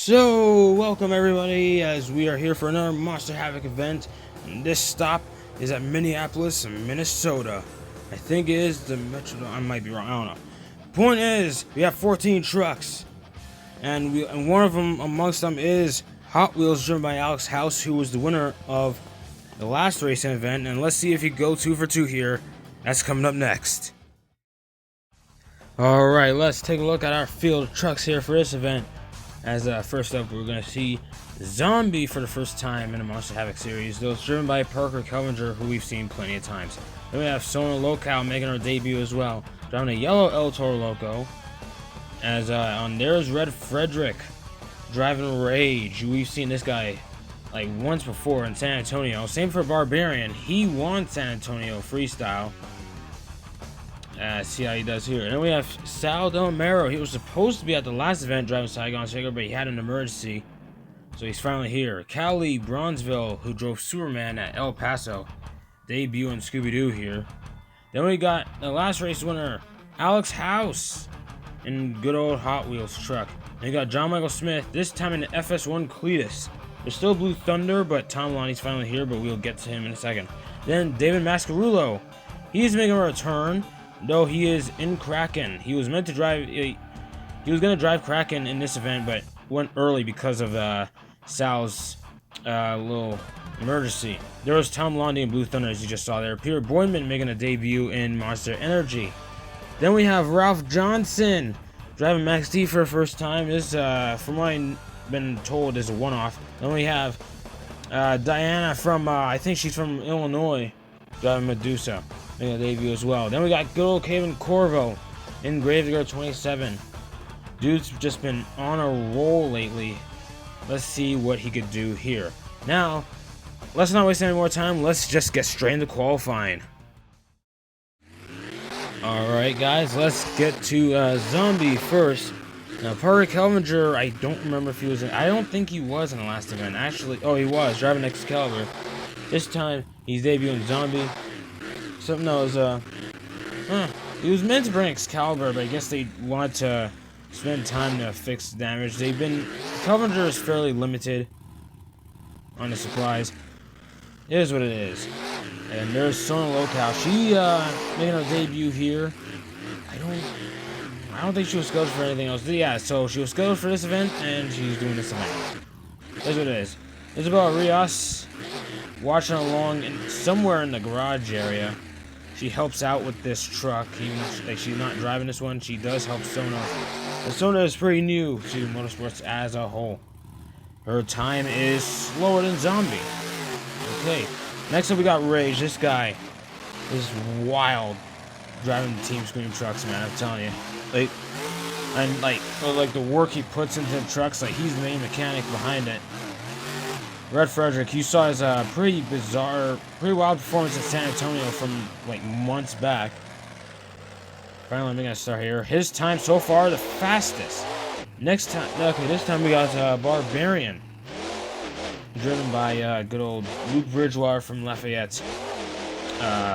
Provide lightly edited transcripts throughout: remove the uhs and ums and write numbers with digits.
So, welcome everybody as we are here for another Monster Havoc event. And this stop is at Minneapolis, Minnesota. I think it is the Metro. I might be wrong. I don't know. Point is, we have 14 trucks, and one of them amongst them is Hot Wheels, driven by Alex House, who was the winner of the last racing event. And let's see if he go 2 for 2 here. That's coming up next. All right, let's take a look at our field of trucks here for this event. As first up, we're going to see Zombie for the first time in the Monster Havoc series, though it's driven by Parker Kelvinger, who we've seen plenty of times. Then we have Sona Locale making her debut as well, driving a yellow El Toro Loco. As on there's Red Frederick driving Rage. We've seen this guy like once before in San Antonio. Same for Barbarian. He won San Antonio freestyle. See how he does here. And then we have Sal Del Mero. He was supposed to be at the last event driving Saigon Shaker, but he had an emergency, so he's finally here. Callie Bronzeville, who drove Superman at El Paso, debut in Scooby-Doo here. Then we got the last race winner, Alex House, in good old Hot Wheels truck. And we got John Michael Smith, this time in the FS1 Cletus. There's still Blue Thunder, but Tom Lonnie's finally here, but we'll get to him in a second. Then David Mascarulo. He's making a return, though he is in Kraken. He was meant to drive. He was going to drive Kraken in this event, but went early because of Sal's little emergency. There was Tom Lonnie and Blue Thunder, as you just saw there. Peter Boydman making a debut in Monster Energy. Then we have Ralph Johnson driving Max D for the first time. This, from what I've been told, is a one-off. Then we have Diana from, I think she's from Illinois, driving Medusa, making a debut as well. Then we got good old Kevin Corvo in Gravedigger 27. Dude's just been on a roll lately. Let's see what he could do here. Now, let's not waste any more time. Let's just get straight into qualifying. Alright guys, let's get to Zombie first. Now, Parker Kelvinger, I don't remember if he was in. I don't think he was in the last event. Actually, oh, he was driving Excalibur. This time, he's debuting Zombie. Something that was, he was meant to bring Excalibur, but I guess they wanted to spend time to fix damage. Kelvinger is fairly limited on the supplies. It is what it is. And there's Sona Locale. She, making her debut here. I don't think she was scheduled for anything else. Yeah, so she was scheduled for this event, and she's doing this event. That's what it is. Isabel Rios, watching along somewhere in the garage area. She helps out with this truck, even if she's not driving this one. She does help Sona. And Sona is pretty new to motorsports as a whole. Her time is slower than Zombie. Okay, next up we got Rage. This guy is wild driving the Team Scream trucks, man. I'm telling you, like the work he puts into the trucks, like he's the main mechanic behind it. Red Frederick, you saw his pretty bizarre, pretty wild performance in San Antonio from like months back. Finally, I'm gonna start here. His time so far, the fastest. Next time, okay, this time we got Barbarian, driven by good old Luke Bridgewater from Lafayette,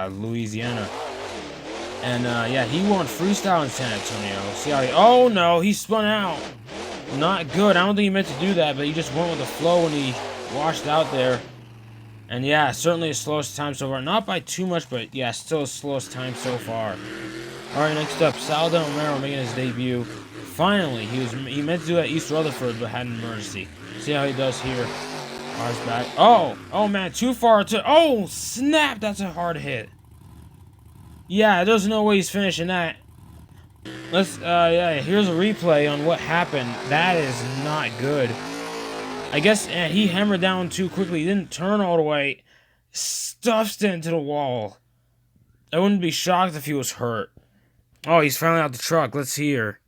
Louisiana. And yeah, he won freestyle in San Antonio. See how oh no, he spun out. Not good. I don't think he meant to do that, but he just went with the flow when he washed out there. And yeah, certainly his slowest time so far. Not by too much, but yeah, still his slowest time so far. Alright, next up, Sal Del Mero making his debut. Finally, he meant to do that East Rutherford, but had an emergency. See how he does here. Ours back. Oh man, too far to. Oh snap! That's a hard hit. Yeah, there's no way he's finishing that. Let's yeah, here's a replay on what happened. That is not good. I guess he hammered down too quickly. He didn't turn all the way. Stuffed it into the wall. I wouldn't be shocked if he was hurt. Oh, he's finally out the truck. Let's hear.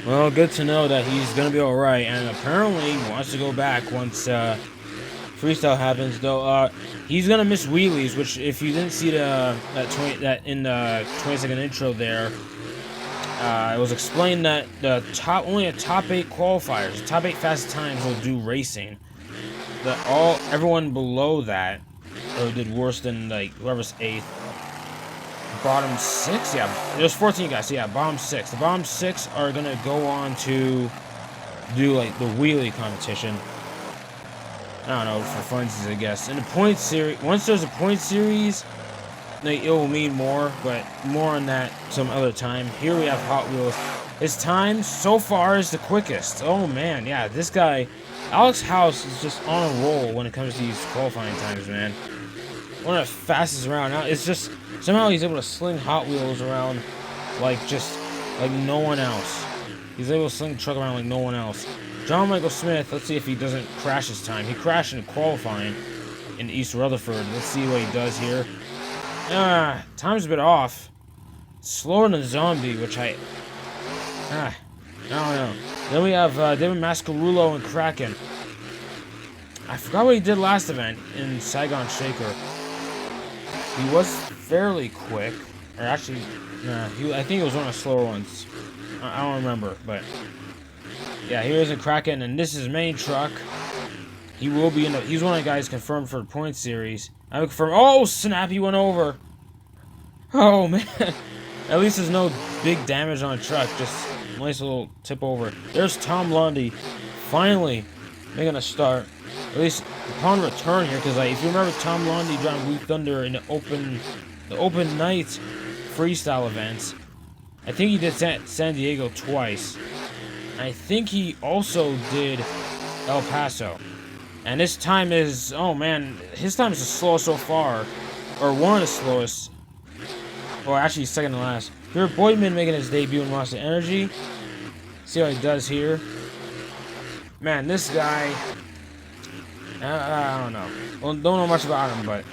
Well, good to know that he's going to be alright, and apparently he wants to go back once freestyle happens, though. He's going to miss wheelies, which if you didn't see that in the 20-second intro there, it was explained that only the top 8 qualifiers, the top 8 fastest times will do racing. Everyone below that, or did worse than like whoever's 8th. Bottom 6, yeah, there's 14 guys. So yeah, bottom 6. The bottom 6 are gonna go on to do like the wheelie competition. I don't know, for funsies, I guess. In the point series, once there's a point series, like, it will mean more, but more on that some other time. Here we have Hot Wheels. His time so far is the quickest. Oh man, yeah, this guy, Alex House, is just on a roll when it comes to these qualifying times, man. One of the fastest around. Now it's just somehow he's able to sling Hot Wheels around like no one else. He's able to sling the truck around like no one else. John Michael Smith, let's see if he doesn't crash his time. He crashed in qualifying in East Rutherford. Let's see what he does here. Time's a bit off. Slower than Zombie, which I don't know. Then we have David Mascarulo and Kraken. I forgot what he did last event in Saigon Shaker. He was fairly quick, or actually, I think it was one of the slower ones. I don't remember, but yeah, here's a Kraken, and this is his main truck. He will be in the. He's one of the guys confirmed for the point series. I'm confirmed. Oh snap! He went over. Oh man! At least there's no big damage on the truck. Just a nice little tip over. There's Tom Lundy, finally making a start. At least upon return here, because like, if you remember Tom Lundy driving Blue Thunder in the open night freestyle events. I think he did San Diego twice. I think he also did El Paso. And his time is, oh man, his time is the slowest so far. Or one of the slowest. Or actually second to last. Here, Boydman making his debut in Monster Energy. See how he does here. Man, this guy, I don't know. Well, don't know much about him, but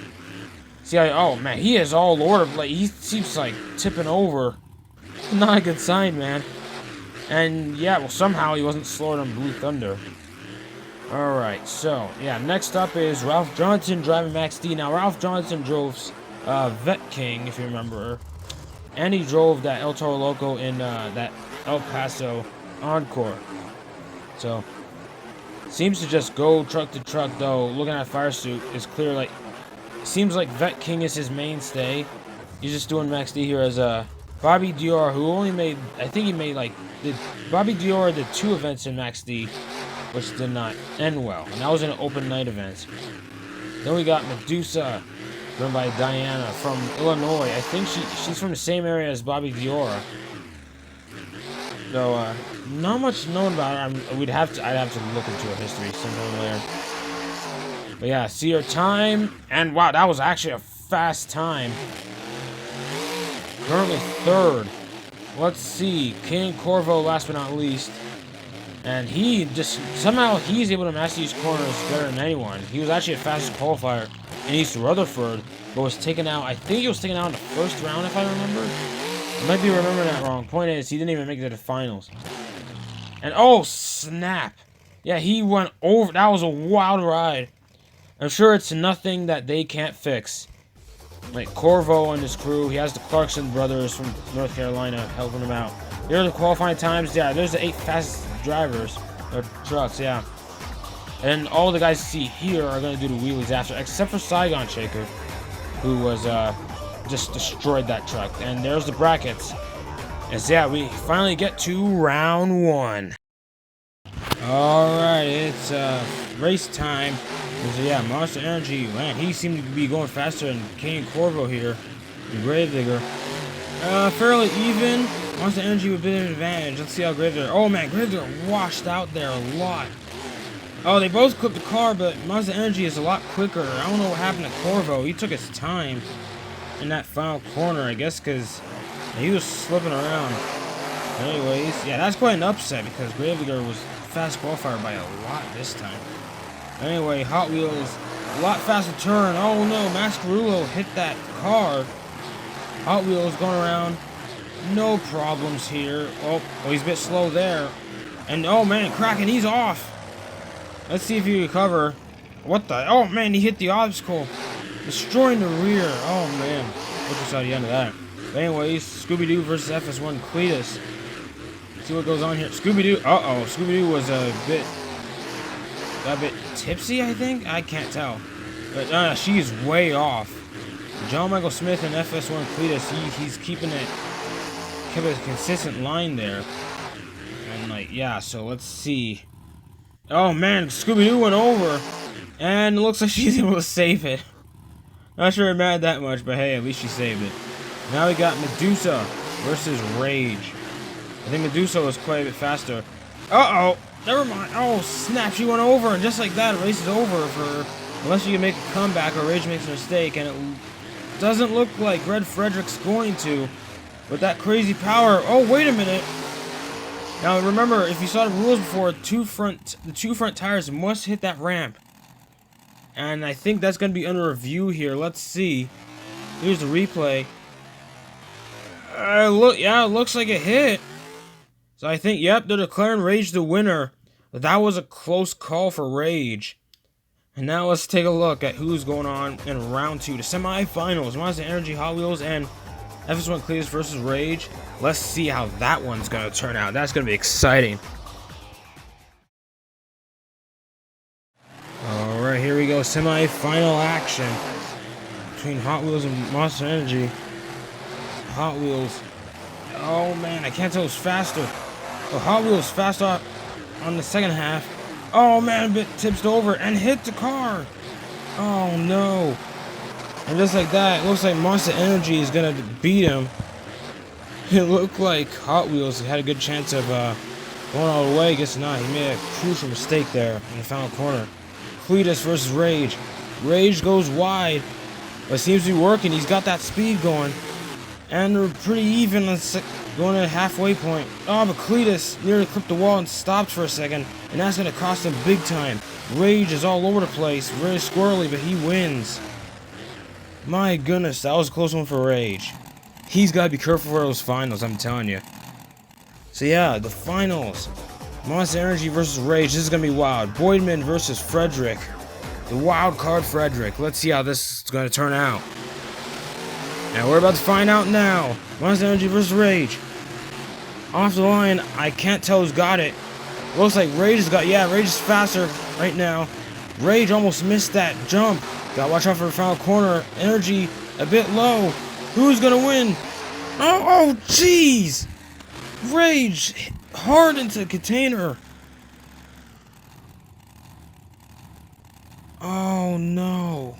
see how, oh man, he is all over. Like, he seems like tipping over. Not a good sign, man. And yeah, well, somehow he wasn't slower than Blue Thunder. Alright, so yeah, next up is Ralph Johnson driving Max D. Now, Ralph Johnson drove Vet King, if you remember. And he drove that El Toro Loco in that El Paso Encore. So, seems to just go truck to truck, though. Looking at Fire Suit, it's clear, like, seems like Vet King is his mainstay. He's just doing Max D here as Bobby Dior, who only made, I think he made like, Bobby Dior did 2 events in Max D, which did not end well. And that was an open night event. Then we got Medusa, run by Diana from Illinois. I think she's from the same area as Bobby Dior. Though, not much known about her. I'd have to look into her history sometime later. But yeah, see her time, and wow, that was actually a fast time. Currently 3rd. Let's see. King Corvo, last but not least. And he just, somehow he's able to master these corners better than anyone. He was actually the fastest qualifier in East Rutherford, but was taken out, I think he was taken out in the first round, if I remember. I might be remembering that wrong. Point is, he didn't even make it to the finals. And oh, snap. Yeah, he went over. That was a wild ride. I'm sure it's nothing that they can't fix. Like Corvo and his crew, he has the Clarkson brothers from North Carolina helping him out. Here are the qualifying times. Yeah, there's the 8 fastest drivers, or trucks, yeah. And all the guys you see here are going to do the wheelies after, except for Saigon Shaker, who was just destroyed that truck. And there's the brackets. And so yeah, we finally get to round 1. Alright, it's race time. So yeah, Monster Energy, man, he seemed to be going faster than King Corvo here. And Gravedigger. Fairly even. Monster Energy with a bit of advantage. Let's see how Gravedigger. Oh man, Gravedigger washed out there a lot. Oh, they both clipped the car, but Monster Energy is a lot quicker. I don't know what happened to Corvo. He took his time in that final corner, I guess, because he was slipping around. Anyways, yeah, that's quite an upset because Gravedigger was fast qualifier by a lot this time. Anyway, Hot Wheels, a lot faster turn. Oh no, Mascarulo hit that car. Hot Wheels going around. No problems here. Oh, he's a bit slow there. And oh man, Kraken, he's off. Let's see if he can recover. What the? Oh man, he hit the obstacle. Destroying the rear. Oh man. Look what's at the end of that. But anyways, Scooby-Doo versus FS1 Cletus. See what goes on here. Scooby-Doo. Uh-oh. Scooby-Doo was got a bit tipsy, I think? I can't tell. But she's way off. John Michael Smith and FS1 Cletus, he's kept a consistent line there. And like, yeah, so let's see. Oh man, Scooby-Doo went over. And it looks like she's able to save it. Not sure I'm mad that much, but hey, at least she saved it. Now we got Medusa versus Rage. I think Medusa was quite a bit faster. Uh-oh! Never mind. Oh, snap. She went over, and just like that, the race is over for... Unless you can make a comeback or Rage makes a mistake, and it doesn't look like Red Frederick's going to. With that crazy power. Oh, wait a minute. Now, remember, if you saw the rules before, the two front tires must hit that ramp. And I think that's going to be under review here. Let's see. Here's the replay. Yeah, it looks like it hit. So I think, yep, they're declaring Rage the winner. But that was a close call for Rage. And now let's take a look at who's going on in round 2. The semifinals. Monster Energy, Hot Wheels, and FS1 Cletus versus Rage. Let's see how that one's going to turn out. That's going to be exciting. Alright, here we go. Semi-final action between Hot Wheels and Monster Energy. Hot Wheels. Oh man, I can't tell who's faster. Oh, Hot Wheels fast off on the second half. Oh man, a bit tipped over and hit the car. Oh no. And just like that, it looks like Monster Energy is gonna beat him. It looked like Hot Wheels had a good chance of going all the way. Guess not. He made a crucial mistake there in the final corner. Cletus versus Rage. Rage goes wide, but it seems to be working. He's got that speed going. And they're pretty even going at a halfway point. Oh, but Cletus nearly clipped the wall and stopped for a second. And that's going to cost him big time. Rage is all over the place. Really squirrely, but he wins. My goodness, that was a close one for Rage. He's got to be careful for those finals, I'm telling you. So yeah, the finals. Monster Energy versus Rage. This is going to be wild. Boydman versus Frederick. The wild card Frederick. Let's see how this is going to turn out. Now we're about to find out now. Monster Energy versus Rage. Off the line, I can't tell who's got it. Looks like Rage has got, yeah, Rage is faster right now. Rage almost missed that jump. Gotta watch out for the final corner. Energy a bit low. Who's gonna win? Oh, jeez! Rage hard into the container. Oh no.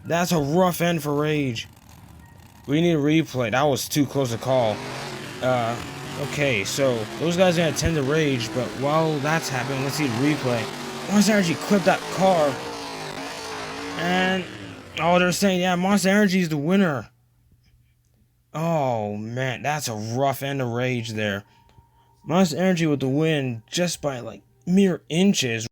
That's a rough end for Rage. We need a replay. That was too close a call. Okay, so those guys are gonna tend to Rage, but while that's happening, let's see the replay. Monster Energy clipped that car. And, oh, they're saying, yeah, Monster Energy is the winner. Oh, man, that's a rough end of Rage there. Monster Energy with the win just by, like, mere inches.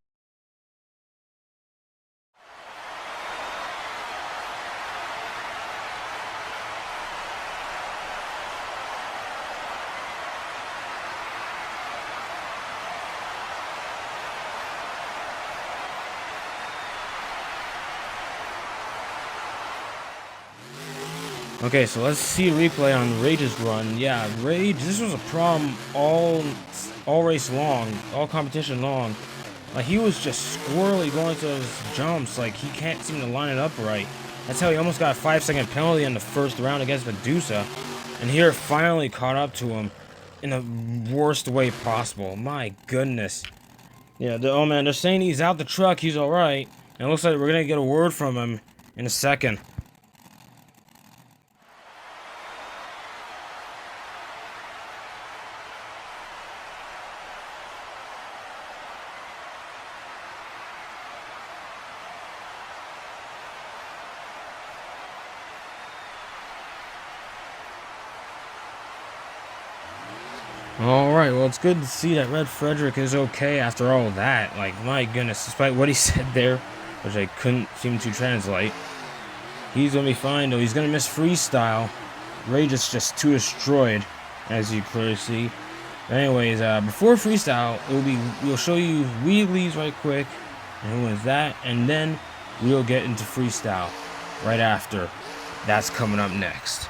Okay, so let's see a replay on Rage's run. Yeah, Rage, this was a problem all race long, all competition long. Like, he was just squirrely going to those jumps, like, he can't seem to line it up right. That's how he almost got a 5-second penalty in the first round against Medusa. And here it finally caught up to him in the worst way possible. My goodness. Yeah, oh man, they're saying he's out the truck, he's alright. And it looks like we're gonna get a word from him in a second. Alright, well, it's good to see that Red Frederick is okay after all that. Like, my goodness, despite what he said there, which I couldn't seem to translate, he's going to be fine, though. He's going to miss freestyle. Rage is just too destroyed, as you clearly see. But anyways, before freestyle, we'll show you wheelies right quick, and who wins that, and then we'll get into freestyle right after. That's coming up next.